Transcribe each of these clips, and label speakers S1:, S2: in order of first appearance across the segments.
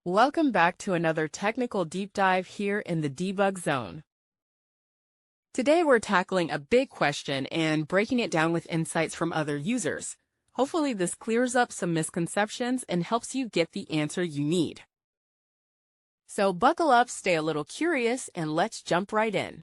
S1: Welcome back to another technical deep dive here in the debug zone. Today we're tackling a big question and breaking it down with insights from other users. Hopefully this clears up some misconceptions and helps you get the answer you need. So buckle up, stay a little curious, and let's jump right in.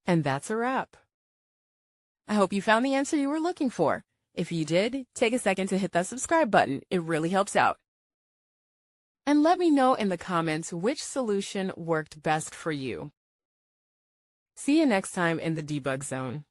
S1: And that's a wrap. I hope you found the answer you were looking for. If you did, take a second to hit that subscribe button. It really helps out. And let me know in the comments which solution worked best for you. See you next time in the debug zone.